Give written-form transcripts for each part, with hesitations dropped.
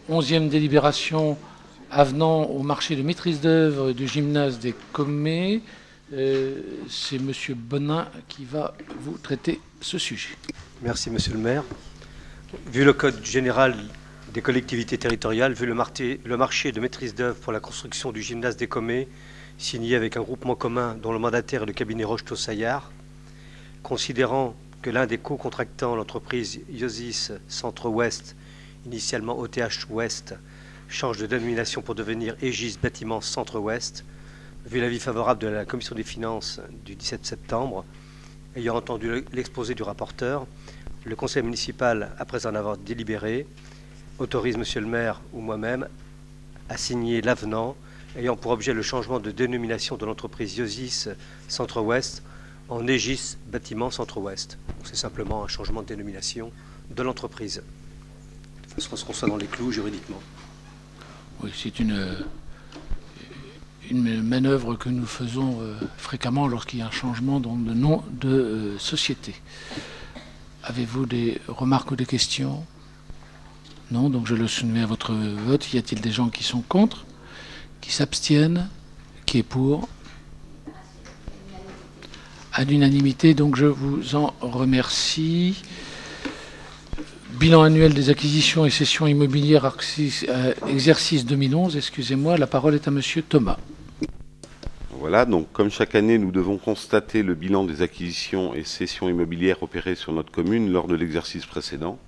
11e délibération avenant au marché de maîtrise d'œuvre du gymnase des Commets. C'est M. Bonin qui va vous traiter ce sujet. Merci, Monsieur le maire. Vu le Code général des collectivités territoriales, vu le marché de maîtrise d'œuvre pour la construction du gymnase des Commets, signé avec un groupement commun dont le mandataire est le cabinet Rocheteau-Saillard, considérant que l'un des co-contractants, l'entreprise Iosis Centre-Ouest, initialement OTH Ouest, change de dénomination pour devenir Aegis Bâtiment Centre-Ouest, vu l'avis favorable de la Commission des finances du 17 septembre, ayant entendu l'exposé du rapporteur, le conseil municipal, après en avoir délibéré, autorise Monsieur le maire ou moi-même à signer l'avenant ayant pour objet le changement de dénomination de l'entreprise Iosis Centre-Ouest en Aegis Bâtiment Centre-Ouest. C'est simplement un changement de dénomination de l'entreprise, de façon à ce qu'on soit dans les clous juridiquement. Oui, c'est une manœuvre que nous faisons fréquemment lorsqu'il y a un changement de nom de société. Avez-vous des remarques ou des questions? Non, donc je le soumets à votre vote. Y a-t-il des gens qui sont contre, qui s'abstiennent, qui est pour? À l'unanimité, donc je vous en remercie. Bilan annuel des acquisitions et cessions immobilières, exercice 2011, excusez-moi, la parole est à Monsieur Thomas. Voilà, donc comme chaque année, nous devons constater le bilan des acquisitions et cessions immobilières opérées sur notre commune lors de l'exercice précédent.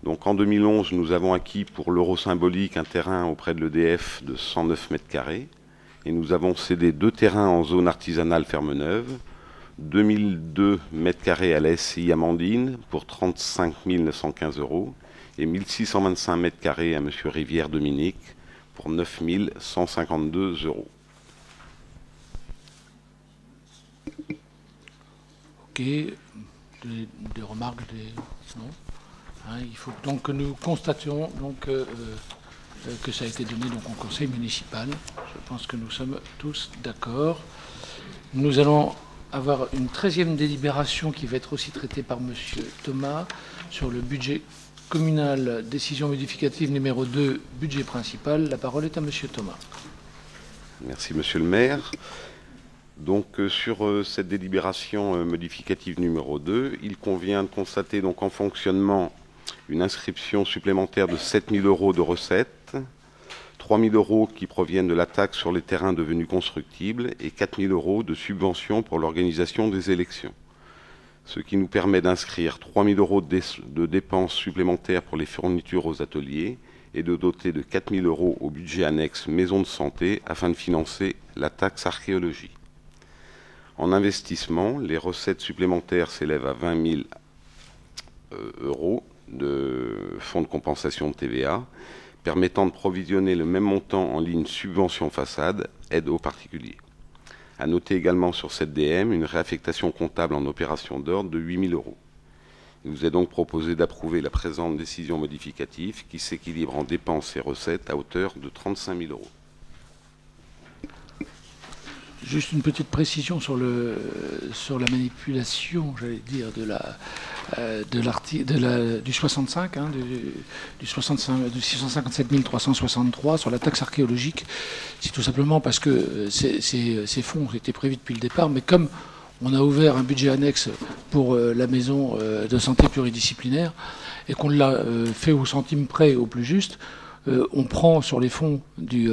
Donc en 2011, nous avons acquis pour l'euro symbolique un terrain auprès de l'EDF de 109 mètres carrés et nous avons cédé 2 terrains en zone artisanale Ferme-Neuve, 2002 mètres carrés à la SCI Amandine pour 35 915 € et 1625 mètres carrés à M. Rivière Dominique pour 9 152 €. Ok, des remarques, non, hein, il faut donc que nous constations donc, que ça a été donné donc, au conseil municipal. Je pense que nous sommes tous d'accord. Nous allons avoir une 13e délibération qui va être aussi traitée par M. Thomas sur le budget communal, décision modificative numéro 2, budget principal. La parole est à M. Thomas. Merci, Monsieur le maire. Donc, sur cette délibération modificative numéro 2, il convient de constater donc en fonctionnement une inscription supplémentaire de 7 000 € de recettes, 3 000 € qui proviennent de la taxe sur les terrains devenus constructibles et 4 000 € de subventions pour l'organisation des élections. Ce qui nous permet d'inscrire 3 000 € de dépenses supplémentaires pour les fournitures aux ateliers et de doter de 4 000 € au budget annexe maison de santé afin de financer la taxe archéologie. En investissement, les recettes supplémentaires s'élèvent à 20 000 € de fonds de compensation de TVA, permettant de provisionner le même montant en ligne subvention façade, aide aux particuliers. À noter également sur cette DM une réaffectation comptable en opération d'ordre de 8 000 €. Il vous est donc proposé d'approuver la présente décision modificative qui s'équilibre en dépenses et recettes à hauteur de 35 000 €. Juste une petite précision sur la manipulation, j'allais dire, du 65, hein, du 657 363 sur la taxe archéologique. C'est tout simplement parce que ces fonds étaient prévus depuis le départ, mais comme on a ouvert un budget annexe pour la maison de santé pluridisciplinaire et qu'on l'a fait au centime près au plus juste, on prend sur les fonds du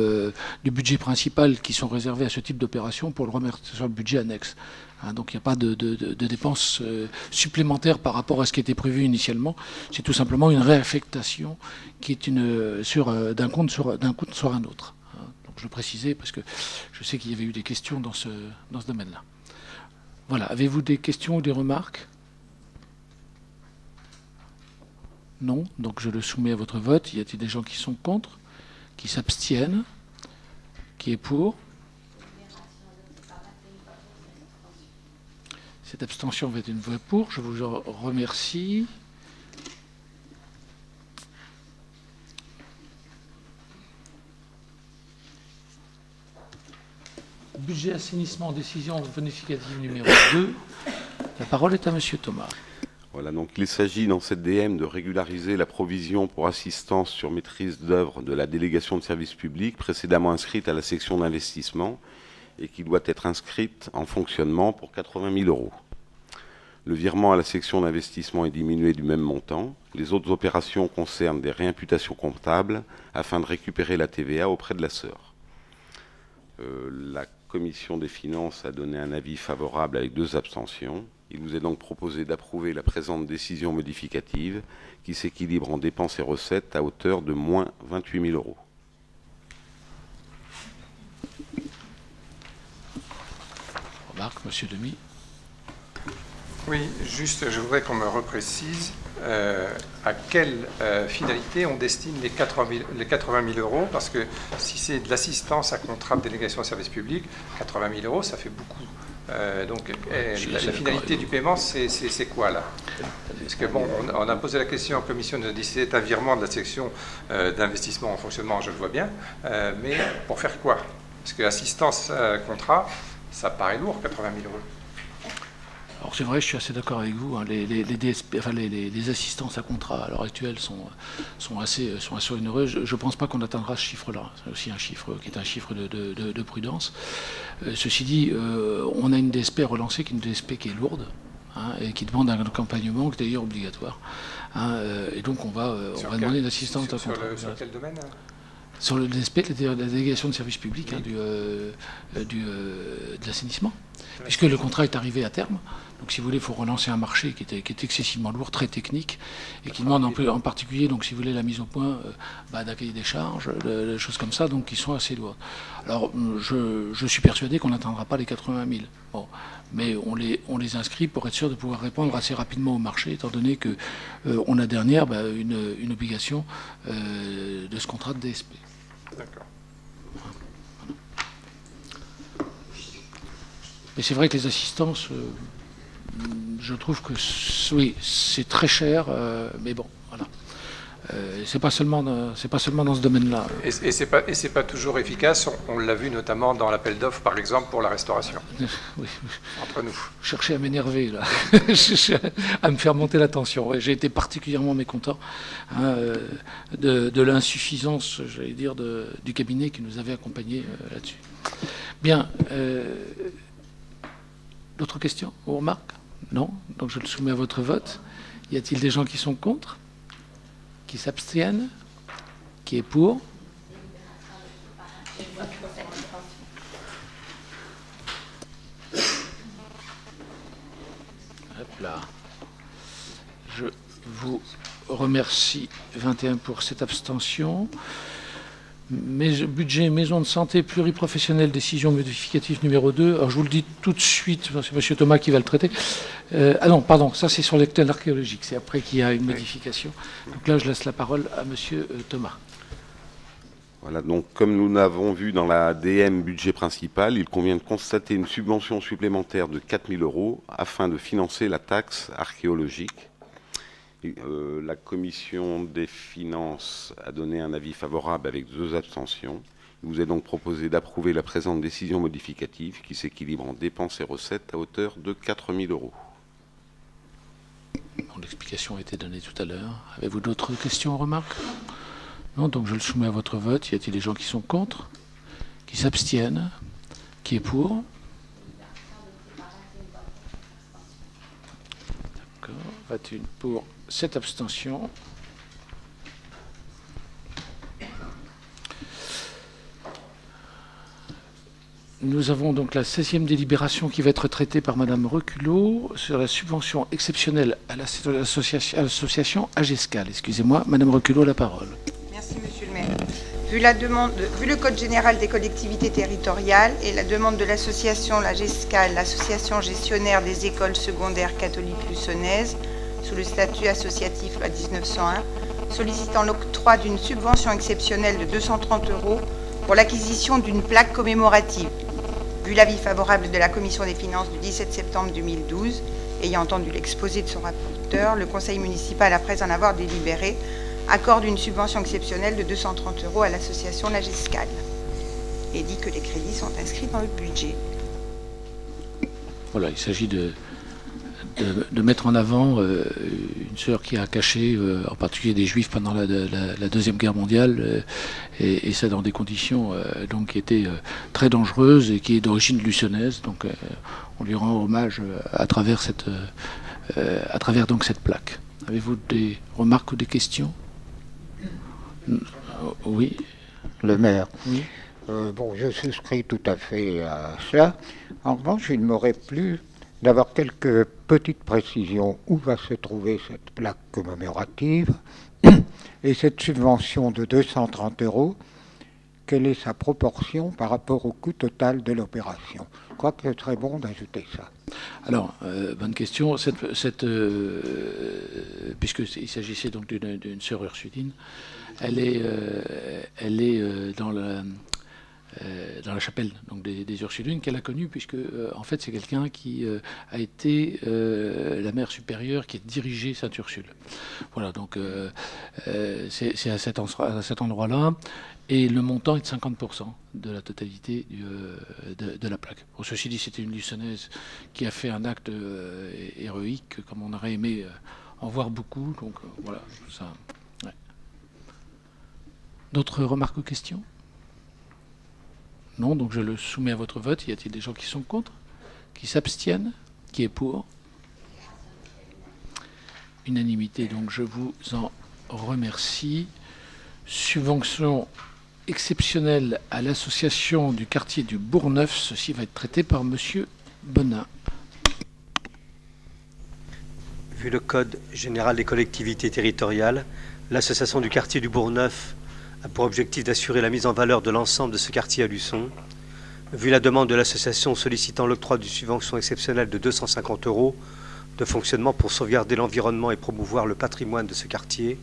budget principal qui sont réservés à ce type d'opération pour le remettre sur le budget annexe. Hein, donc il n'y a pas de dépenses supplémentaires par rapport à ce qui était prévu initialement. C'est tout simplement une réaffectation qui est d'un compte sur un autre. Hein, donc je le précisais parce que je sais qu'il y avait eu des questions dans ce domaine-là. Voilà. Avez-vous des questions ou des remarques ? Non, donc je le soumets à votre vote. Y a-t-il des gens qui sont contre, qui s'abstiennent, qui est pour? Cette abstention va être une voix pour. Je vous en remercie. Budget assainissement, décision bonificative numéro 2. La parole est à Monsieur Thomas. Voilà, donc il s'agit dans cette DM de régulariser la provision pour assistance sur maîtrise d'œuvre de la délégation de service public précédemment inscrite à la section d'investissement et qui doit être inscrite en fonctionnement pour 80 000 euros. Le virement à la section d'investissement est diminué du même montant. Les autres opérations concernent des réimputations comptables afin de récupérer la TVA auprès de la sœur. La commission des finances a donné un avis favorable avec 2 abstentions. Il vous est donc proposé d'approuver la présente décision modificative qui s'équilibre en dépenses et recettes à hauteur de moins 28 000 euros. Remarque, Monsieur Demy. Oui, juste, je voudrais qu'on me reprécise à quelle finalité on destine les 80 000 euros, parce que si c'est de l'assistance à contrat de délégation de service public, 80 000 euros, ça fait beaucoup. Donc, la finalité du paiement, c'est quoi, là? Parce que, bon, on a posé la question en commission, on a dit c'est un virement de la section d'investissement en fonctionnement, je le vois bien, mais pour faire quoi? Parce que assistance contrat, ça paraît lourd, 80 000 euros. Alors c'est vrai, je suis assez d'accord avec vous. Hein, les DSP, enfin les assistances à contrat à l'heure actuelle sont assez onéreuses. Je ne pense pas qu'on atteindra ce chiffre-là. C'est aussi un chiffre qui est un chiffre de prudence. Ceci dit, on a une DSP relancée, qui est une DSP qui est lourde. Hein, et qui demande un accompagnement qui est d'ailleurs obligatoire. Hein, et donc on va demander une assistance à contrat. Sur quel domaine? Sur le DSP, la délégation de service public, hein, de l'assainissement, puisque le contrat est arrivé à terme. Donc, si vous voulez, il faut relancer un marché qui est excessivement lourd, très technique, et qui demande en particulier, donc, si vous voulez, la mise au point d'un cahier des charges, des choses comme ça, donc qui sont assez lourdes. Alors, je suis persuadé qu'on n'atteindra pas les 80 000. Bon, mais on les inscrit pour être sûr de pouvoir répondre assez rapidement au marché, étant donné que on a derrière une obligation de ce contrat de DSP. D'accord. Mais c'est vrai que les assistances, je trouve que oui, c'est très cher, mais bon, voilà. C'est pas seulement dans ce domaine-là. Et c'est pas toujours efficace. On l'a vu notamment dans l'appel d'offres, par exemple, pour la restauration. Oui. Entre nous. Je cherchais à m'énerver là, à me faire monter la tension. Ouais, j'ai été particulièrement mécontent de l'insuffisance, j'allais dire, du cabinet qui nous avait accompagnés là-dessus. Bien. D'autres questions ou remarques? Non. Donc je le soumets à votre vote. Y a-t-il des gens qui sont contre? Qui s'abstiennent? Qui est pour? Hop là. Je vous remercie. 21 pour cette abstention. Budget maison de santé pluriprofessionnelle, décision modificative numéro 2. Alors je vous le dis tout de suite, c'est M. Thomas qui va le traiter. Ah non, pardon, ça c'est sur l'actuel archéologique, c'est après qu'il y a une modification. Donc là je laisse la parole à M. Thomas. Voilà, donc comme nous l'avons vu dans la DM budget principal, il convient de constater une subvention supplémentaire de 4 000 euros afin de financer la taxe archéologique. La commission des finances a donné un avis favorable avec 2 abstentions. Il vous est donc proposé d'approuver la présente décision modificative qui s'équilibre en dépenses et recettes à hauteur de 4 000 euros. Bon, l'explication a été donnée tout à l'heure. Avez-vous d'autres questions ou remarques? Non, donc je le soumets à votre vote. Y a-t-il des gens qui sont contre? Qui s'abstiennent? Qui est pour? D'accord. 21 pour, 7 abstentions. Nous avons donc la 16e délibération qui va être traitée par Madame Reculot sur la subvention exceptionnelle à l'association AGESCAL. Excusez-moi, Madame Reculot, la parole. Merci, Monsieur le maire. Vu le Code général des collectivités territoriales et la demande de l'association l'AGESCAL, l'association gestionnaire des écoles secondaires catholiques luçonnaises, sous le statut associatif loi 1901, sollicitant l'octroi d'une subvention exceptionnelle de 230 € pour l'acquisition d'une plaque commémorative. Vu l'avis favorable de la Commission des finances du 17 septembre 2012, ayant entendu l'exposé de son rapporteur, le Conseil municipal, après en avoir délibéré, accorde une subvention exceptionnelle de 230 € à l'association l'AGESCAL et dit que les crédits sont inscrits dans le budget. Voilà, il s'agit de mettre en avant une sœur qui a caché, en particulier des Juifs pendant la Deuxième Guerre mondiale, et ça dans des conditions donc qui étaient très dangereuses et qui est d'origine luçonnaise. Donc on lui rend hommage à travers donc cette plaque. Avez-vous des remarques ou des questions? Oui. Le maire. Oui. Bon, je souscris tout à fait à cela. En revanche, il m'aurait plu d'avoir quelques petites précisions. Où va se trouver cette plaque commémorative? Et cette subvention de 230 €, quelle est sa proportion par rapport au coût total de l'opération? Je crois que c'est très bon d'ajouter ça. Alors, bonne question. Puisqu'il s'agissait donc d'une sœur ursudine, elle est dans la chapelle donc des Ursulines qu'elle a connue, puisque en fait c'est quelqu'un qui a été la mère supérieure qui a dirigé Sainte-Ursule. Voilà, donc c'est à cet endroit-là, et le montant est de 50% de la totalité de la plaque. Bon, ceci dit, c'était une Luçonnaise qui a fait un acte héroïque, comme on aurait aimé en voir beaucoup, donc voilà, ça. Ouais. D'autres remarques ou questions? Non, donc je le soumets à votre vote. Y a-t-il des gens qui sont contre? Qui s'abstiennent? Qui est pour? Unanimité, donc je vous en remercie. Subvention exceptionnelle à l'association du quartier du Bourgneuf. Ceci va être traité par Monsieur Bonin. Vu le Code général des collectivités territoriales, l'association du quartier du Bourgneuf a pour objectif d'assurer la mise en valeur de l'ensemble de ce quartier à Luçon. Vu la demande de l'association sollicitant l'octroi d'une subvention exceptionnelle de 250 € de fonctionnement pour sauvegarder l'environnement et promouvoir le patrimoine de ce quartier,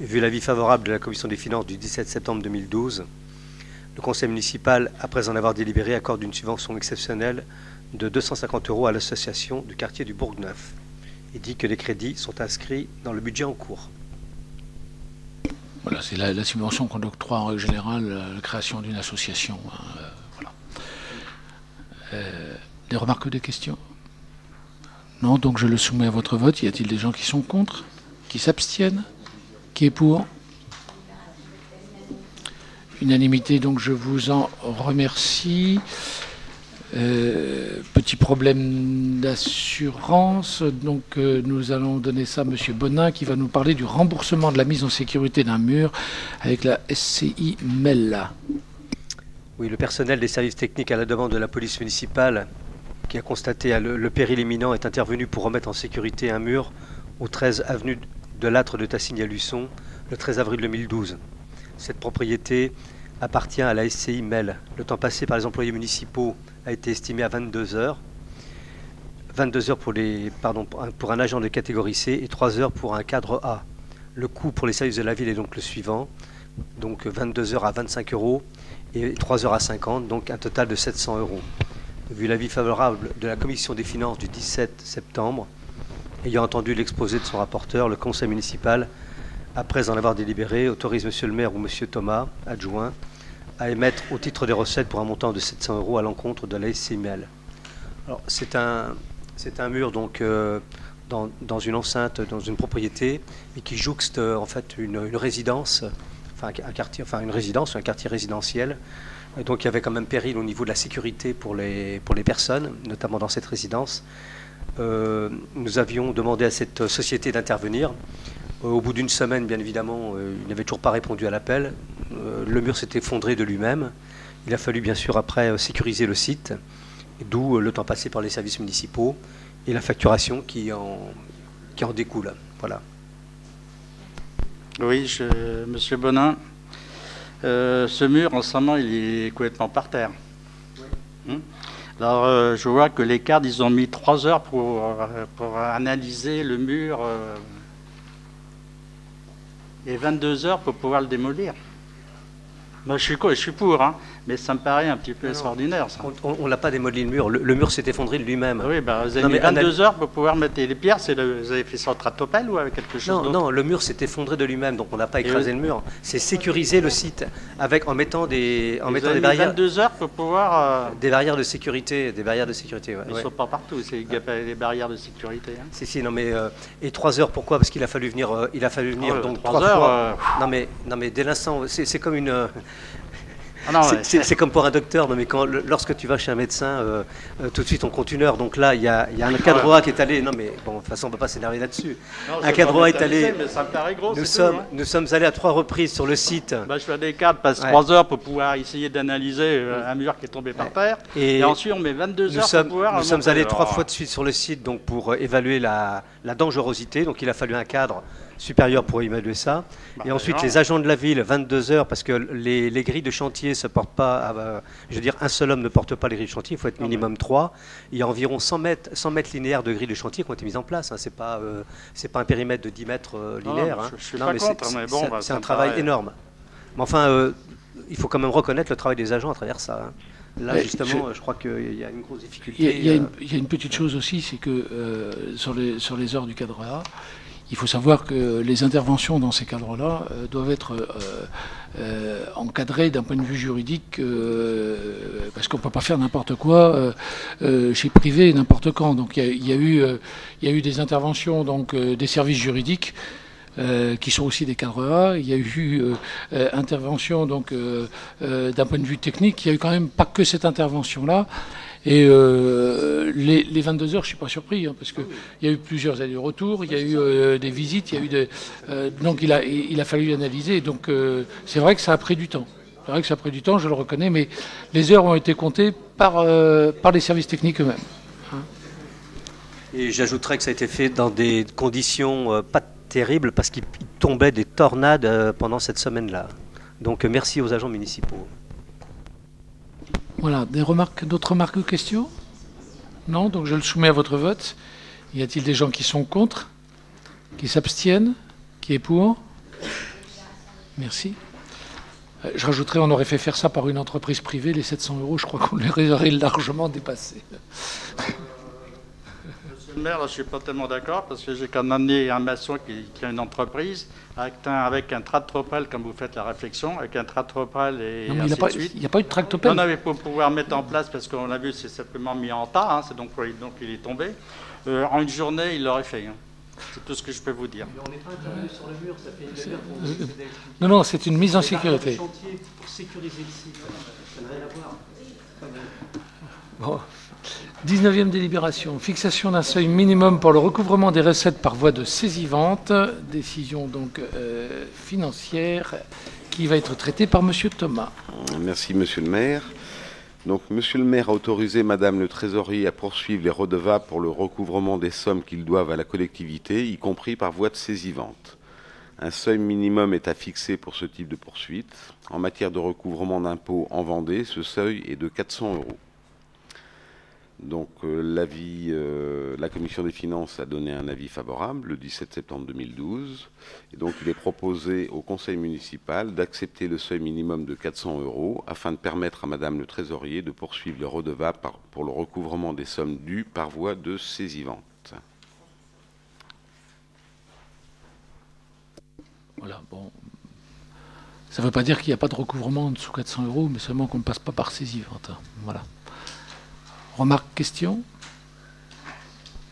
vu l'avis favorable de la Commission des finances du 17 septembre 2012, le Conseil municipal, après en avoir délibéré, accorde une subvention exceptionnelle de 250 € à l'association du quartier du Bourgneuf et dit que les crédits sont inscrits dans le budget en cours. Voilà, c'est la subvention qu'on octroie en règle générale à la création d'une association. Voilà. Des remarques ou des questions? Non, donc je le soumets à votre vote. Y a-t-il des gens qui sont contre? Qui s'abstiennent? Qui est pour? Unanimité, donc je vous en remercie. Petit problème d'assurance, donc nous allons donner ça à M. Bonin qui va nous parler du remboursement de la mise en sécurité d'un mur avec la SCI MEL. Oui, le personnel des services techniques à la demande de la police municipale qui a constaté le péril imminent est intervenu pour remettre en sécurité un mur au 13 avenue de Lattre de Tassigny à Luçon le 13 avril 2012. Cette propriété appartient à la SCI MEL. Le temps passé par les employés municipaux a été estimé à 22 heures. 22 heures pour un agent de catégorie C et 3 heures pour un cadre A. Le coût pour les services de la ville est donc le suivant. Donc 22 heures à 25 € et 3 heures à 50, donc un total de 700 €. Vu l'avis favorable de la Commission des finances du 17 septembre, ayant entendu l'exposé de son rapporteur, le Conseil municipal, après en avoir délibéré, autorise Monsieur le maire ou Monsieur Thomas, adjoint, à émettre au titre des recettes pour un montant de 700 € à l'encontre de la SCI MEL. Alors c'est un mur donc dans une enceinte, dans une propriété, et qui jouxte en fait une résidence, enfin un quartier résidentiel. Et donc il y avait quand même péril au niveau de la sécurité pour les personnes, notamment dans cette résidence. Nous avions demandé à cette société d'intervenir. Au bout d'une semaine, bien évidemment, il n'avait toujours pas répondu à l'appel. Le mur s'est effondré de lui-même. Il a fallu bien sûr après sécuriser le site, d'où le temps passé par les services municipaux et la facturation qui en découle. Voilà. Oui, Monsieur Bonin, ce mur, en ce moment, il est complètement par terre. Oui. Alors, je vois que les cadres, ils ont mis 3 heures pour analyser le mur et 22 heures pour pouvoir le démolir. Bah, je suis pour, hein, mais ça me paraît un petit peu extraordinaire, ça. On n'a pas démoli le mur. Le mur s'est effondré de lui-même. Oui, bah, vous avez mis 22 heures pour pouvoir mettre les pierres. Vous avez fait ça en tractopelle ou avec quelque chose d'autre? Non, le mur s'est effondré de lui-même, donc on n'a pas écrasé le mur. C'est sécuriser le site en mettant des barrières. 22 heures pour pouvoir... Des barrières de sécurité. Des barrières de sécurité, ouais. Ils ne sont pas partout, c'est des barrières de sécurité. Hein. Si, non mais... et 3 heures, pourquoi? Parce qu'il a fallu venir, donc 3 heures, fois. Non mais dès l'instant, c'est comme une... Ah c'est comme pour un docteur, non mais lorsque tu vas chez un médecin, tout de suite on compte 1 heure. Donc là, il y a un cadre qui est allé. Non mais bon, de toute façon on ne peut pas s'énerver là-dessus. Un cadre est allé. Mais ça me paraît gros, nous sommes allés à 3 reprises sur le site. Bah, je fais des cadres, passe 3 heures pour pouvoir essayer d'analyser un mur qui est tombé par terre. Et ensuite on met 22 heures pour pouvoir. Nous sommes allés 3 fois de suite sur le site donc pour évaluer la dangerosité. Donc il a fallu un cadre supérieur pour évaluer ça. Et ensuite, les agents de la ville, 22 heures, parce que les grilles de chantier se portent pas, je veux dire, un seul homme ne porte pas les grilles de chantier, il faut être minimum 3. Il y a environ 100 mètres linéaires de grilles de chantier qui ont été mises en place. Hein. C'est pas un périmètre de 10 mètres linéaires. Je suis pas contre, mais bon, c'est un travail énorme. Mais enfin, il faut quand même reconnaître le travail des agents à travers ça. Hein. Là, justement, je crois qu'il y a une grosse difficulté. Il y a une petite chose aussi, c'est que sur les heures du cadre A, il faut savoir que les interventions dans ces cadres-là doivent être encadrées d'un point de vue juridique, parce qu'on ne peut pas faire n'importe quoi chez privé n'importe quand. Donc il y a eu des interventions donc, des services juridiques qui sont aussi des cadres A. Il y a eu intervention donc d'un point de vue technique. Il n'y a eu quand même pas que cette intervention-là. Et les 22 heures, je ne suis pas surpris, hein, parce qu'il y a eu plusieurs allers-retours, il y a eu des visites, il y a eu donc il a fallu analyser. Donc c'est vrai que ça a pris du temps. C'est vrai que ça a pris du temps, je le reconnais, mais les heures ont été comptées par les services techniques eux-mêmes. Hein. Et j'ajouterais que ça a été fait dans des conditions pas terribles, parce qu'il tombait des tornades pendant cette semaine-là. Donc merci aux agents municipaux. Voilà, d'autres remarques ou questions? Non, donc je le soumets à votre vote. Y a-t-il des gens qui sont contre? Qui s'abstiennent? Qui est pour? Merci. Je rajouterais, on aurait fait faire ça par une entreprise privée, les 700 €, je crois qu'on les aurait largement dépassés. Monsieur le maire, là, je ne suis pas tellement d'accord, parce que j'ai quand même amené un maçon qui a une entreprise, avec un tractopelle, comme vous faites la réflexion, avec un tractopelle et non, mais ainsi de suite. Il n'y a pas eu de tractopelle. On avait pour pouvoir mettre en place, parce qu'on l'a vu, c'est simplement mis en tas, hein, c'est donc il est tombé. En une journée, il l'aurait fait. Hein. C'est tout ce que je peux vous dire. Mais on n'est pas intervenu sur le mur, ça fait une demi-heure qu'on dit que Non, c'est une mise en sécurité. Chantier pour sécuriser le site. Ça n'a rien à voir. Bon. 19e délibération, fixation d'un seuil minimum pour le recouvrement des recettes par voie de saisie-vente, décision donc financière qui va être traitée par Monsieur Thomas. Merci Monsieur le maire. Donc Monsieur le maire a autorisé Madame le trésorier à poursuivre les redevables pour le recouvrement des sommes qu'ils doivent à la collectivité, y compris par voie de saisie-vente. Un seuil minimum est à fixer pour ce type de poursuite. En matière de recouvrement d'impôts en Vendée, ce seuil est de 400 €. Donc la commission des finances a donné un avis favorable le 17 septembre 2012. Et donc il est proposé au conseil municipal d'accepter le seuil minimum de 400 € afin de permettre à Madame le trésorier de poursuivre les redevables pour le recouvrement des sommes dues par voie de saisie-vente. Voilà, bon. Ça ne veut pas dire qu'il n'y a pas de recouvrement en dessous de 400 €, mais seulement qu'on ne passe pas par saisie-vente. Voilà. Remarque, question?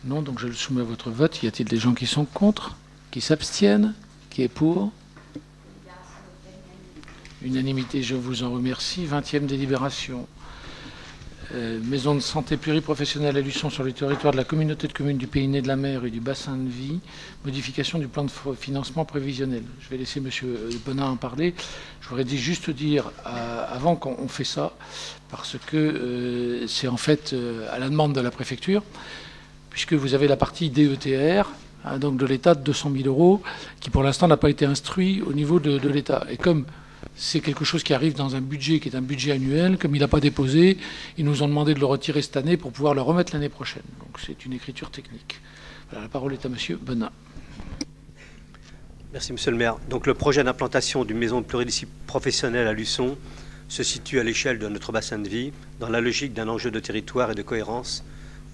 Non, donc je le soumets à votre vote. Y a-t-il des gens qui sont contre? Qui s'abstiennent? Qui est pour? Unanimité, je vous en remercie. 20e délibération. Maison de santé pluriprofessionnelle à Luçon sur le territoire de la communauté de communes du Pays-Né de la Mer et du bassin de vie. Modification du plan de financement prévisionnel. Je vais laisser M. Bonin en parler. Je voudrais juste dire, avant qu'on fait ça, parce que c'est en fait à la demande de la préfecture, puisque vous avez la partie DETR, hein, donc de l'État, de 200 000 €, qui pour l'instant n'a pas été instruit au niveau de l'État. Et comme c'est quelque chose qui arrive dans un budget qui est un budget annuel, comme il n'a pas déposé, ils nous ont demandé de le retirer cette année pour pouvoir le remettre l'année prochaine. Donc c'est une écriture technique. Voilà, la parole est à M. Bonin. Merci, Monsieur le maire. Donc, le projet d'implantation d'une maison pluridisciplinaire professionnelle à Luçon se situe à l'échelle de notre bassin de vie, dans la logique d'un enjeu de territoire et de cohérence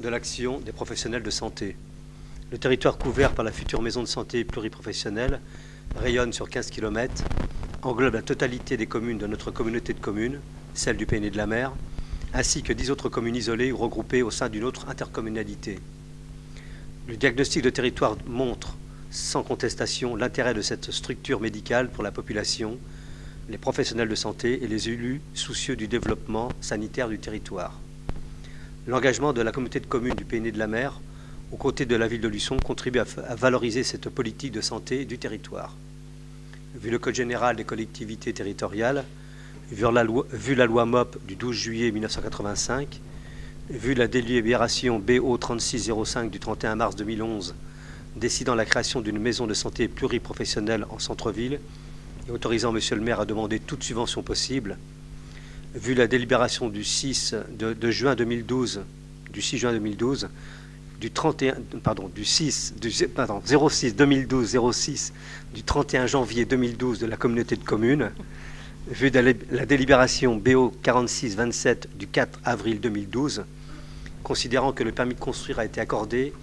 de l'action des professionnels de santé. Le territoire couvert par la future maison de santé pluriprofessionnelle rayonne sur 15 km, englobe la totalité des communes de notre communauté de communes, celle du Pays de la Mer, ainsi que 10 autres communes isolées ou regroupées au sein d'une autre intercommunalité. Le diagnostic de territoire montre sans contestation l'intérêt de cette structure médicale pour la population, les professionnels de santé et les élus soucieux du développement sanitaire du territoire. L'engagement de la communauté de communes du Pays de la Mer, aux côtés de la ville de Luçon, contribue à valoriser cette politique de santé du territoire. Vu le Code général des collectivités territoriales, vu la loi MOP du 12 juillet 1985, vu la délibération BO 3605 du 31 mars 2011, décidant la création d'une maison de santé pluriprofessionnelle en centre-ville et autorisant Monsieur le maire à demander toute subvention possible, vu la délibération du 6 juin 2012 du 31 janvier 2012 de la communauté de communes, vu la délibération BO 4627 du 4 avril 2012, considérant que le permis de construire a été accordé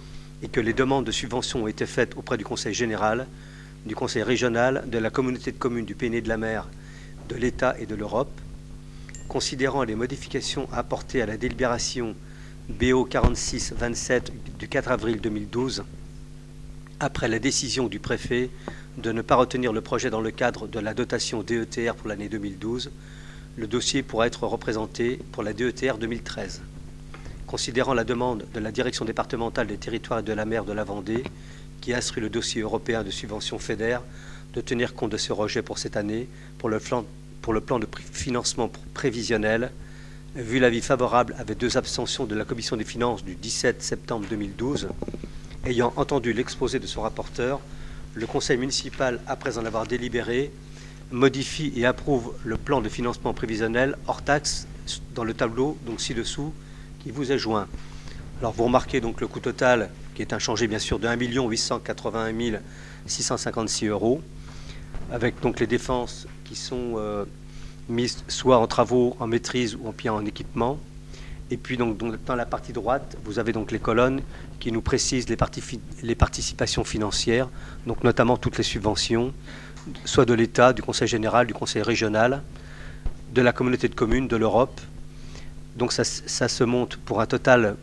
et que les demandes de subvention ont été faites auprès du Conseil général, du Conseil régional, de la communauté de communes du Pays de la Mer, de l'État et de l'Europe, considérant les modifications apportées à la délibération BO 4627 du 4 avril 2012, après la décision du préfet de ne pas retenir le projet dans le cadre de la dotation DETR pour l'année 2012, le dossier pourra être représenté pour la DETR 2013. Considérant la demande de la Direction départementale des territoires et de la mer de la Vendée, qui instruit le dossier européen de subvention FEDER, de tenir compte de ce rejet pour cette année, pour le plan de financement prévisionnel, vu l'avis favorable avec 2 abstentions de la Commission des finances du 17 septembre 2012, ayant entendu l'exposé de son rapporteur, le Conseil municipal, après en avoir délibéré, modifie et approuve le plan de financement prévisionnel hors taxe dans le tableau, donc ci-dessous, qui vous est joint. Alors vous remarquez donc le coût total qui est inchangé bien sûr de 1 881 656 €, avec donc les dépenses qui sont mises soit en travaux, en maîtrise ou bien en équipement. Et puis donc dans la partie droite, vous avez donc les colonnes qui nous précisent les participations financières, donc notamment toutes les subventions, soit de l'État, du Conseil général, du Conseil régional, de la communauté de communes, de l'Europe. Donc ça se monte pour un total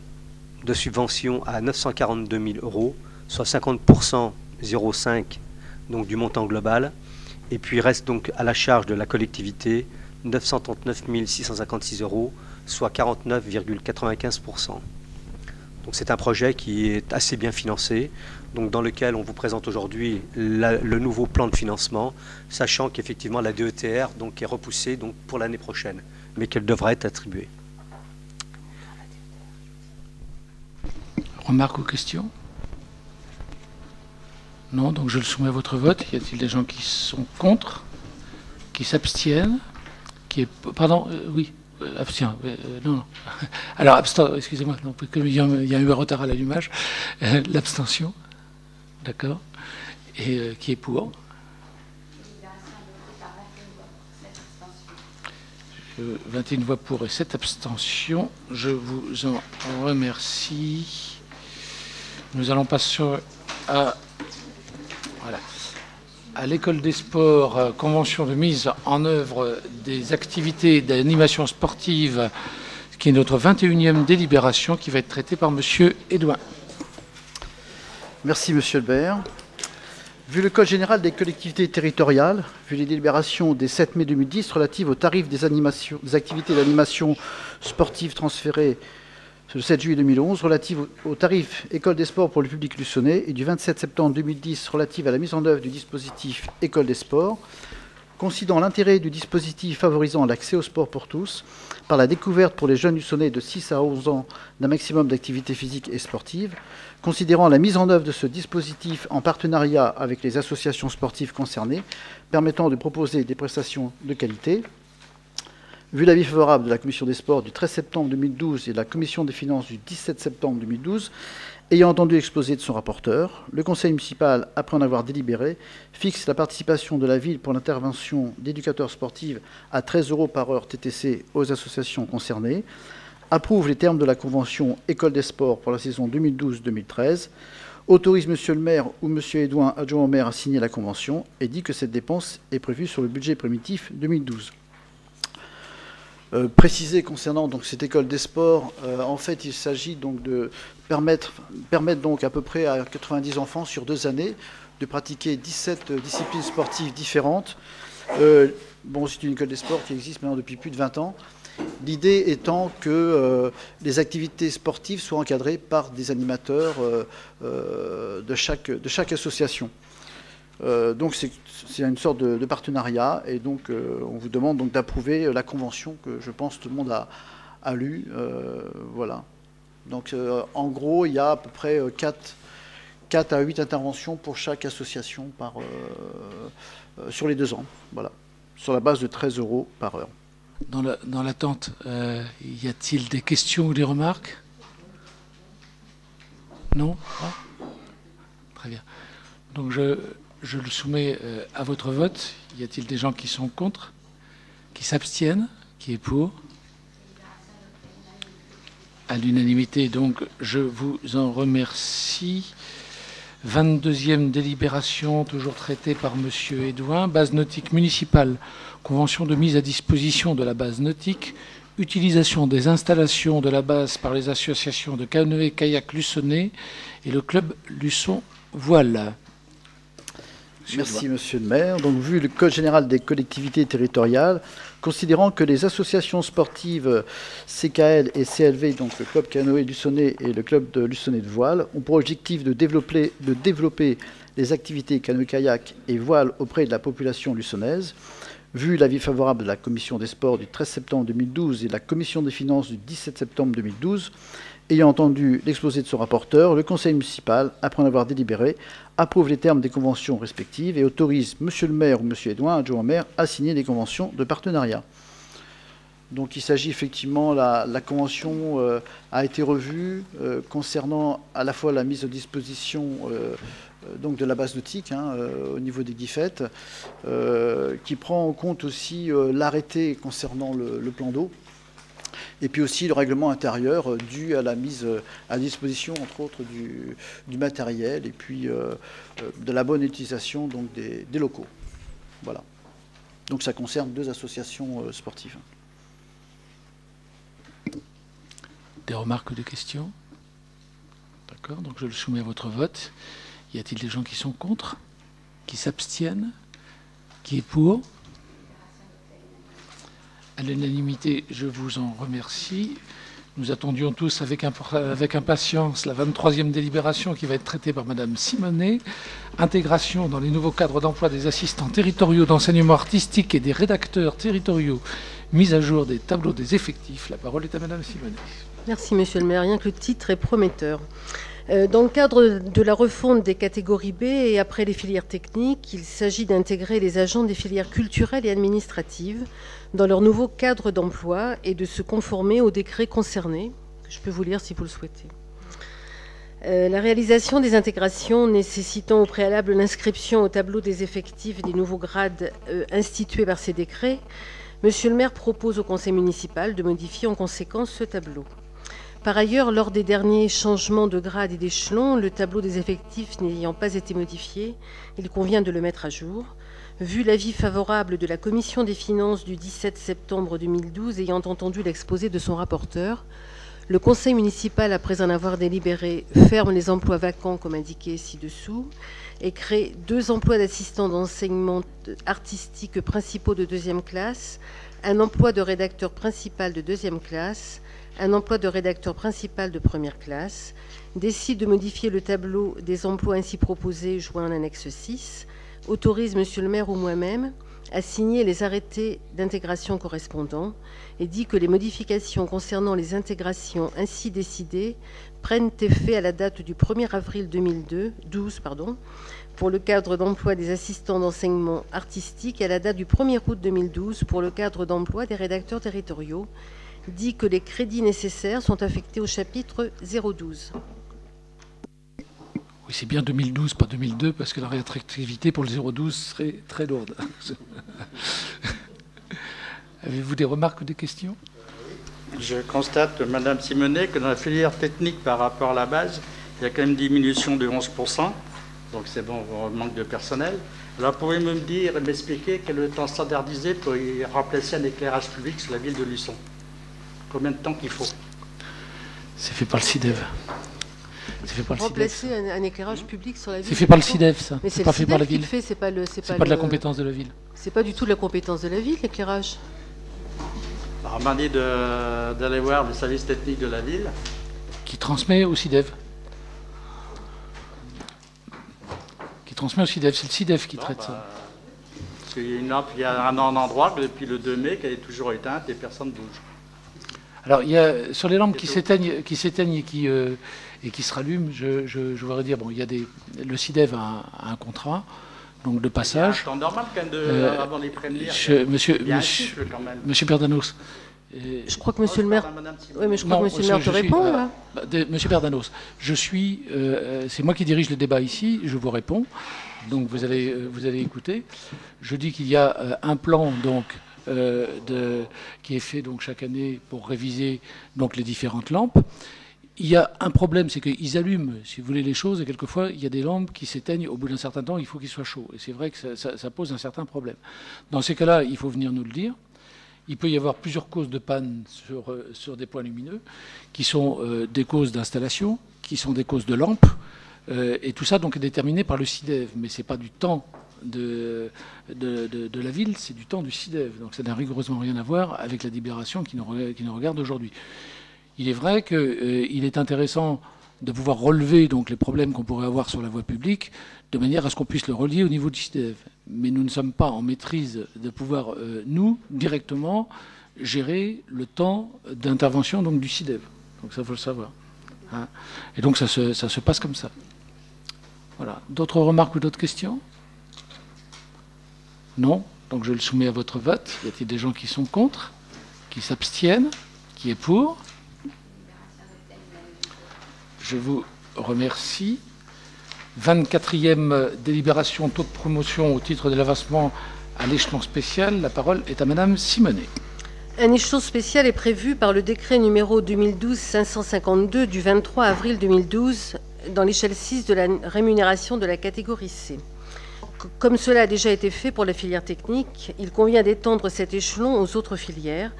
de subventions à 942 000 €, soit 50%, 0,5 donc du montant global. Et puis il reste donc à la charge de la collectivité 939 656 €, soit 49,95%. Donc c'est un projet qui est assez bien financé, donc dans lequel on vous présente aujourd'hui le nouveau plan de financement, sachant qu'effectivement la DETR donc, est repoussée donc, pour l'année prochaine, mais qu'elle devra être attribuée. Remarques ou questions? Non, donc je le soumets à votre vote. Y a-t-il des gens qui sont contre, qui s'abstiennent, pardon, oui, abstient. Non. Alors, excusez-moi, il y a eu un retard à l'allumage. L'abstention, d'accord. Et qui est pour? 21 voix pour et 7 abstentions. Je vous en remercie. Nous allons passer à l'école des sports, convention de mise en œuvre des activités d'animation sportive, qui est notre 21e délibération, qui va être traitée par Monsieur Edouin. Merci Monsieur le maire. Vu le Code général des collectivités territoriales, vu les délibérations des 7 mai 2010 relatives aux tarifs des activités d'animation sportive transférées le 7 juillet 2011, relative aux tarifs École des sports pour le public luçonnais, et du 27 septembre 2010 relative à la mise en œuvre du dispositif École des sports, considérant l'intérêt du dispositif favorisant l'accès au sport pour tous, par la découverte pour les jeunes luçonnais de 6 à 11 ans d'un maximum d'activité physique et sportive, considérant la mise en œuvre de ce dispositif en partenariat avec les associations sportives concernées, permettant de proposer des prestations de qualité, Vu l'avis favorable de la Commission des sports du 13 septembre 2012 et de la Commission des finances du 17 septembre 2012, ayant entendu l'exposé de son rapporteur, le Conseil municipal, après en avoir délibéré, fixe la participation de la ville pour l'intervention d'éducateurs sportifs à 13 € par heure TTC aux associations concernées, approuve les termes de la convention École des sports pour la saison 2012-2013, autorise M. le maire ou M. Edouin, adjoint au maire, à signer la convention et dit que cette dépense est prévue sur le budget primitif 2012. Préciser concernant donc cette école des sports, en fait, il s'agit donc de permettre donc à peu près à 90 enfants sur 2 années de pratiquer 17 disciplines sportives différentes. Bon, c'est une école des sports qui existe maintenant depuis plus de 20 ans. L'idée étant que les activités sportives soient encadrées par des animateurs de chaque association. Donc c'est une sorte de partenariat, et donc on vous demande donc d'approuver la convention que je pense tout le monde a lue. Voilà. Donc en gros, il y a à peu près 4 à 8 interventions pour chaque association sur les 2 ans. Voilà. Sur la base de 13 € par heure. Dans l'attente, y a-t-il des questions ou des remarques? Non? Très bien. Donc je le soumets à votre vote. Y a-t-il des gens qui sont contre? Qui s'abstiennent? Qui est pour? À l'unanimité, donc je vous en remercie. 22e délibération, toujours traitée par M. Edouin. Base nautique municipale, convention de mise à disposition de la base nautique, utilisation des installations de la base par les associations de canoë-kayak Luçonnais et le club Luçon Voile. Merci, Monsieur le maire. Donc, vu le Code général des collectivités territoriales, considérant que les associations sportives CKL et CLV, donc le club canoë Luçonnais et le club de Luçonnais de voile, ont pour objectif de développer les activités canoë-kayak et voile auprès de la population luçonnaise, vu l'avis favorable de la Commission des sports du 13 septembre 2012 et de la Commission des finances du 17 septembre 2012, ayant entendu l'exposé de son rapporteur, le Conseil municipal, après en avoir délibéré, approuve les termes des conventions respectives et autorise M. le maire ou M. Edouin, adjoint au maire, à signer des conventions de partenariat. Donc il s'agit effectivement, la convention a été revue concernant à la fois la mise à disposition donc de la base nautique au niveau des guiffettes, qui prend en compte aussi l'arrêté concernant le plan d'eau, et puis aussi le règlement intérieur dû à la mise à disposition, entre autres, du matériel et puis de la bonne utilisation donc, des locaux. Voilà. Donc ça concerne 2 associations sportives. Des remarques ou des questions? D'accord, donc je le soumets à votre vote. Y a-t-il des gens qui sont contre? Qui s'abstiennent? Qui est pour? À l'unanimité, je vous en remercie. Nous attendions tous avec impatience la 23e délibération qui va être traitée par Madame Simonet. Intégration dans les nouveaux cadres d'emploi des assistants territoriaux d'enseignement artistique et des rédacteurs territoriaux. Mise à jour des tableaux des effectifs. La parole est à Madame Simonet. Merci Monsieur le maire. Rien que le titre est prometteur. Dans le cadre de la refonte des catégories B et après les filières techniques, il s'agit d'intégrer les agents des filières culturelles et administratives dans leur nouveau cadre d'emploi et de se conformer aux décrets concernés, que je peux vous lire si vous le souhaitez. La réalisation des intégrations nécessitant au préalable l'inscription au tableau des effectifs des nouveaux grades institués par ces décrets, Monsieur le maire propose au conseil municipal de modifier en conséquence ce tableau. Par ailleurs, lors des derniers changements de grade et d'échelon, le tableau des effectifs n'ayant pas été modifié, il convient de le mettre à jour. Vu l'avis favorable de la Commission des finances du 17 septembre 2012 ayant entendu l'exposé de son rapporteur, le conseil municipal, après en avoir délibéré, ferme les emplois vacants comme indiqué ci-dessous et crée 2 emplois d'assistants d'enseignement artistique principaux de 2e classe, un emploi de rédacteur principal de 2e classe, un emploi de rédacteur principal de 1re classe, décide de modifier le tableau des emplois ainsi proposés joint en annexe 6, autorise Monsieur le maire ou moi-même a signé les arrêtés d'intégration correspondants et dit que les modifications concernant les intégrations ainsi décidées prennent effet à la date du 1er avril 2012 pour le cadre d'emploi des assistants d'enseignement artistique et à la date du 1er août 2012 pour le cadre d'emploi des rédacteurs territoriaux, dit que les crédits nécessaires sont affectés au chapitre 012. Oui, c'est bien 2012, pas 2002, parce que la réattractivité pour le 012 serait très lourde. Avez-vous des remarques ou des questions? Je constate, Madame Simonet, que dans la filière technique par rapport à la base, il y a quand même une diminution de 11%. Donc c'est bon, on manque de personnel. Alors pouvez-vous me dire, m'expliquer quel est le temps standardisé pour y remplacer un éclairage public sur la ville de Luçon? Combien de temps qu'il faut? C'est fait par le CIDEV. Remplacer un éclairage public sur la ville. C'est fait par le CIDEV, ça. Mais c'est pas fait par la ville. C'est pas de la compétence de la ville. C'est pas du tout de la compétence de la ville, l'éclairage. Alors, on m'a dit d'aller voir le service technique de la ville. Qui transmet au CIDEV. C'est le CIDEV qui traite ça. Parce qu'il y a une lampe, il y a un endroit depuis le 2 mai qu'elle est toujours éteinte et personne ne bouge. Alors, il y a, sur les lampes qui s'éteignent et qui se rallument, je voudrais dire, bon, il y a le CIDEV a un contrat, donc de passage. C'est normal quand même avant de les prévenir. Monsieur Berdanos. Je crois que Monsieur le maire. Oui, mais je crois que Monsieur le maire te répond là. Monsieur Berdanos, c'est moi qui dirige le débat ici. Je vous réponds. Donc vous allez écouter. Je dis qu'il y a un plan donc qui est fait donc chaque année pour réviser donc les différentes lampes. Il y a un problème, c'est qu'ils allument, si vous voulez, les choses, et quelquefois, il y a des lampes qui s'éteignent au bout d'un certain temps, il faut qu'il soit chaud. Et c'est vrai que ça pose un certain problème. Dans ces cas-là, il faut venir nous le dire. Il peut y avoir plusieurs causes de panne sur des points lumineux, qui sont des causes d'installation, qui sont des causes de lampes, et tout ça donc est déterminé par le CIDEV. Mais ce n'est pas du temps de la ville, c'est du temps du CIDEV. Donc ça n'a rigoureusement rien à voir avec la délibération qui nous regarde aujourd'hui. Il est vrai qu'il est intéressant de pouvoir relever donc les problèmes qu'on pourrait avoir sur la voie publique de manière à ce qu'on puisse le relier au niveau du CIDEV. Mais nous ne sommes pas en maîtrise de pouvoir, nous, directement, gérer le temps d'intervention donc, du CIDEV. Donc ça, il faut le savoir. Hein. Et donc ça se passe comme ça. Voilà. D'autres remarques ou d'autres questions? Non? Donc je le soumets à votre vote. Y a-t-il des gens qui sont contre? Qui s'abstiennent? Qui est pour? Je vous remercie. 24e délibération taux de promotion au titre de l'avancement à l'échelon spécial. La parole est à Madame Simonet. Un échelon spécial est prévu par le décret numéro 2012-552 du 23 avril 2012 dans l'échelle 6 de la rémunération de la catégorie C. Comme cela a déjà été fait pour la filière technique, il convient d'étendre cet échelon aux autres filières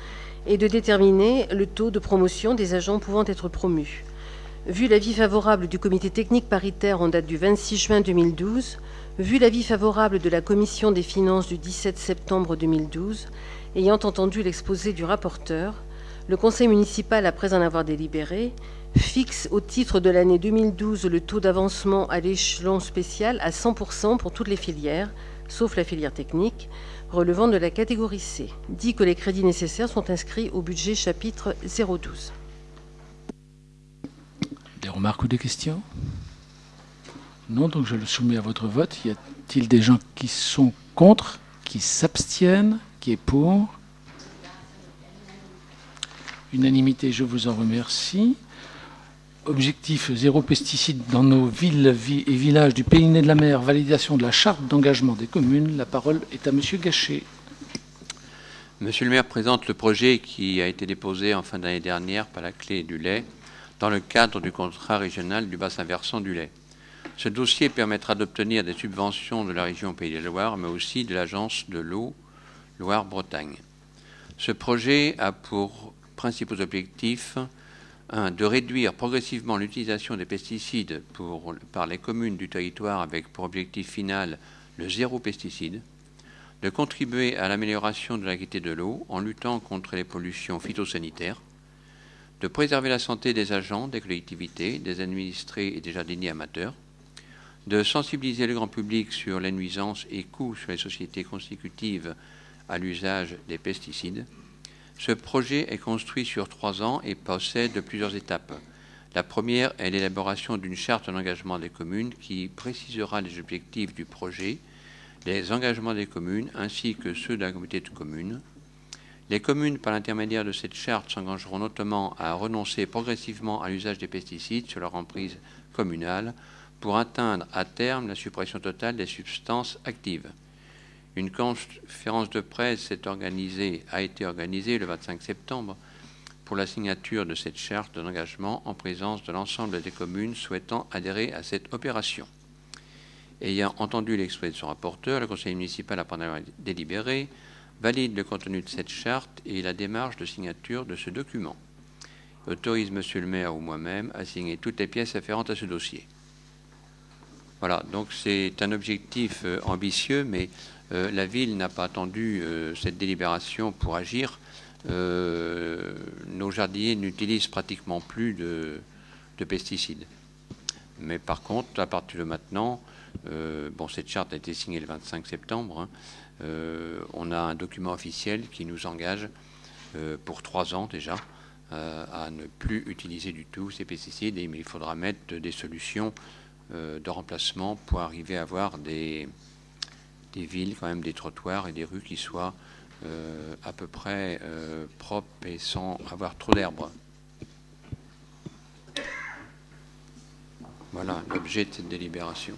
et de déterminer le taux de promotion des agents pouvant être promus. Vu l'avis favorable du comité technique paritaire en date du 26 juin 2012, vu l'avis favorable de la commission des finances du 17 septembre 2012, ayant entendu l'exposé du rapporteur, le conseil municipal, après en avoir délibéré, fixe au titre de l'année 2012 le taux d'avancement à l'échelon spécial à 100% pour toutes les filières, sauf la filière technique, relevant de la catégorie C, dit que les crédits nécessaires sont inscrits au budget chapitre 012. Des remarques ou des questions? Non, donc je le soumets à votre vote. Y a-t-il des gens qui sont contre, qui s'abstiennent, qui est pour? Unanimité, je vous en remercie. Objectif zéro pesticide dans nos villes et villages du Pays de la Mer, validation de la charte d'engagement des communes. La parole est à Monsieur Gachet. Monsieur le maire présente le projet qui a été déposé en fin d'année dernière par la Clé du lait dans le cadre du contrat régional du bassin versant du lait. Ce dossier permettra d'obtenir des subventions de la région Pays de la Loire, mais aussi de l'agence de l'eau Loire-Bretagne. Ce projet a pour principaux objectifs 1. De réduire progressivement l'utilisation des pesticides par les communes du territoire avec pour objectif final le zéro pesticide. De contribuer à l'amélioration de la qualité de l'eau en luttant contre les pollutions phytosanitaires. De préserver la santé des agents, des collectivités, des administrés et des jardiniers amateurs. de sensibiliser le grand public sur les nuisances et coûts sur les sociétés consécutives à l'usage des pesticides. Ce projet est construit sur 3 ans et possède plusieurs étapes. La première est l'élaboration d'une charte d'engagement des communes qui précisera les objectifs du projet, les engagements des communes ainsi que ceux de la communauté de communes. Les communes, par l'intermédiaire de cette charte, s'engageront notamment à renoncer progressivement à l'usage des pesticides sur leur emprise communale pour atteindre à terme la suppression totale des substances actives. Une conférence de presse a été organisée le 25 septembre pour la signature de cette charte d'engagement en présence de l'ensemble des communes souhaitant adhérer à cette opération. Ayant entendu l'exposé de son rapporteur, le conseil municipal, après avoir délibéré, valide le contenu de cette charte et la démarche de signature de ce document. Autorise Monsieur le maire ou moi-même à signer toutes les pièces afférentes à ce dossier. Voilà, donc c'est un objectif ambitieux, mais la ville n'a pas attendu cette délibération pour agir. Nos jardiniers n'utilisent pratiquement plus de pesticides. Mais par contre, à partir de maintenant, cette charte a été signée le 25 septembre, on a un document officiel qui nous engage pour 3 ans déjà à ne plus utiliser du tout ces pesticides, mais il faudra mettre des solutions de remplacement pour arriver à avoir des villes, quand même des trottoirs et des rues qui soient à peu près propres et sans avoir trop d'herbe. Voilà l'objet de cette délibération.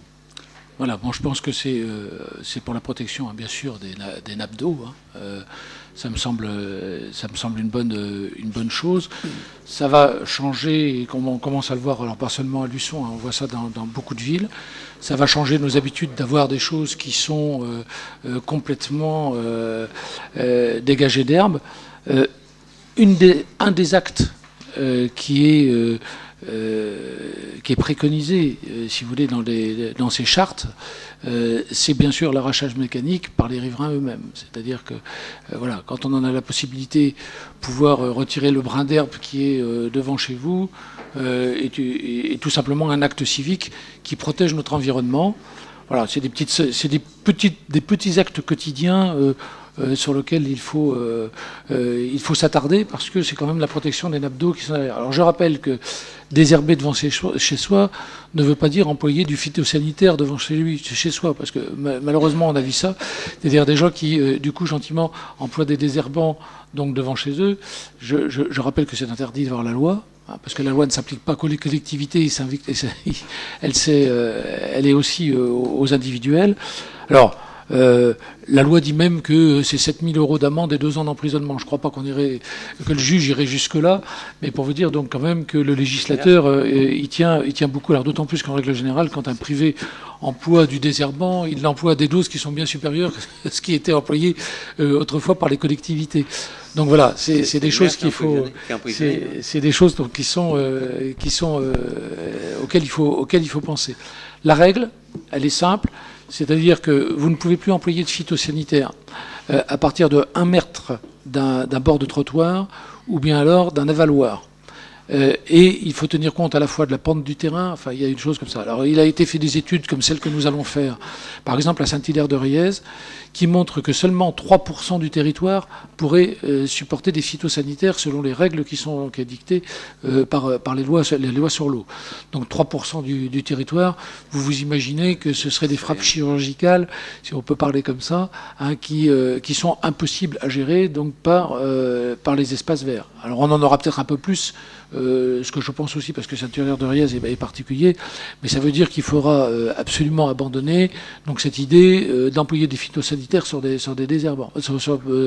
Voilà, bon, je pense que c'est pour la protection, hein, bien sûr, des nappes d'eau. Hein. Ça me semble une bonne chose. Ça va changer, et comme on commence à le voir, alors pas seulement à Luçon, hein, on voit ça dans beaucoup de villes. Ça va changer nos habitudes d'avoir des choses qui sont complètement dégagées d'herbe. Un des actes qui est préconisé, si vous voulez, dans ces chartes, c'est bien sûr l'arrachage mécanique par les riverains eux-mêmes. C'est-à-dire que, voilà, quand on en a la possibilité, pouvoir retirer le brin d'herbe qui est devant chez vous, est tout simplement un acte civique qui protège notre environnement. Voilà, c'est des petits actes quotidiens sur lesquels il faut s'attarder parce que c'est quand même la protection des nappes d'eau qui sont derrière. Alors je rappelle que désherber devant chez soi ne veut pas dire employer du phytosanitaire devant chez soi, parce que malheureusement on a vu ça, c'est-à-dire des gens qui du coup gentiment emploient des désherbants donc devant chez eux. Je rappelle que c'est interdit devant la loi. Parce que la loi ne s'applique pas qu'aux collectivités, elle est aussi aux individuels. Alors, la loi dit même que c'est 7 000 € d'amende et 2 ans d'emprisonnement. Je ne crois pas que le juge irait jusque-là, mais pour vous dire donc quand même que le législateur il tient beaucoup. Alors d'autant plus qu'en règle générale, quand un privé emploie du désherbant, il emploie des doses qui sont bien supérieures à ce qui était employé autrefois par les collectivités. Donc voilà, c'est des choses qu'il faut, c'est des choses donc, qui sont auxquelles il faut penser. La règle, elle est simple, c'est-à-dire que vous ne pouvez plus employer de phytosanitaire à partir de 1 mètre d'un bord de trottoir ou bien alors d'un avaloir. Et il faut tenir compte à la fois de la pente du terrain, enfin il y a une chose comme ça. Alors il a été fait des études comme celles que nous allons faire, par exemple à Saint-Hilaire-de-Riez, qui montrent que seulement 3% du territoire pourrait supporter des phytosanitaires selon les règles qui sont dictées par les lois sur l'eau. Donc 3% du territoire, vous imaginez que ce serait des frappes chirurgicales, si on peut parler comme ça, hein, qui sont impossibles à gérer donc par les espaces verts. Alors on en aura peut-être un peu plus, ce que je pense aussi, parce que Saint-Hilaire-de-Riez est particulier, mais ça veut dire qu'il faudra absolument abandonner donc cette idée d'employer des phytosanitaires sur des désherbants,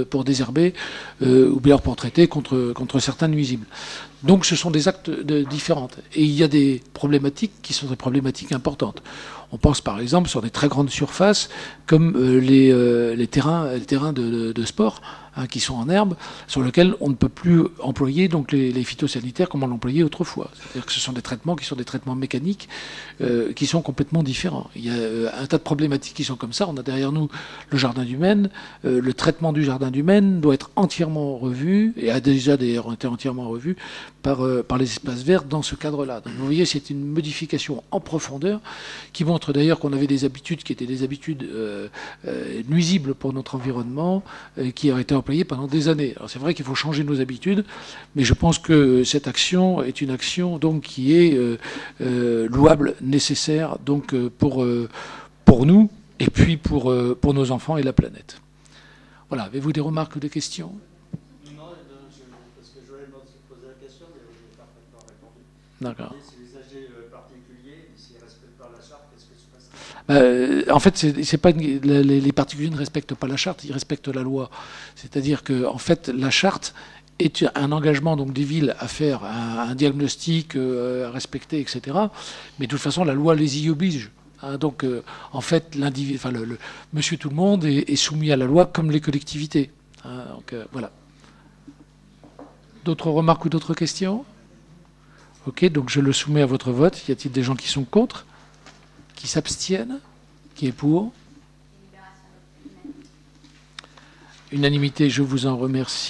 pour désherber ou bien pour traiter contre certains nuisibles. Donc ce sont des actes différents. Et il y a des problématiques qui sont des problématiques importantes. On pense par exemple sur des très grandes surfaces comme les terrains de sport, hein, qui sont en herbe, sur lesquels on ne peut plus employer donc les phytosanitaires comme on l'employait autrefois. C'est-à-dire que ce sont des traitements qui sont des traitements mécaniques qui sont complètement différents. Il y a un tas de problématiques qui sont comme ça. On a derrière nous le jardin du Maine. Le traitement du jardin du Maine doit être entièrement revu et a déjà d'ailleurs été entièrement revu par les espaces verts dans ce cadre-là. Donc vous voyez, c'est une modification en profondeur qui montre montre d'ailleurs qu'on avait des habitudes qui étaient des habitudes nuisibles pour notre environnement, qui ont été employées pendant des années. Alors c'est vrai qu'il faut changer nos habitudes, mais je pense que cette action est une action donc qui est louable, nécessaire donc pour nous et puis pour nos enfants et la planète. Voilà, avez-vous des remarques ou des questions? Non, parce que Joël m'a posé la question, mais vous avez parfaitement répondu. D'accord. Si les usagers particuliers, s'ils ne respectent pas la charte, qu'est-ce que se passe? En fait, c'est pas les particuliers ne respectent pas la charte, ils respectent la loi. C'est-à-dire que, en fait, la charte est un engagement donc des villes à faire un diagnostic, à respecter, etc. Mais de toute façon, la loi les y oblige. Hein, donc, en fait, le monsieur tout le monde est soumis à la loi comme les collectivités. Hein, donc, voilà. D'autres remarques ou d'autres questions? Ok, donc je le soumets à votre vote. Y a-t-il des gens qui sont contre? Qui s'abstiennent? Qui est pour? Unanimité, je vous en remercie.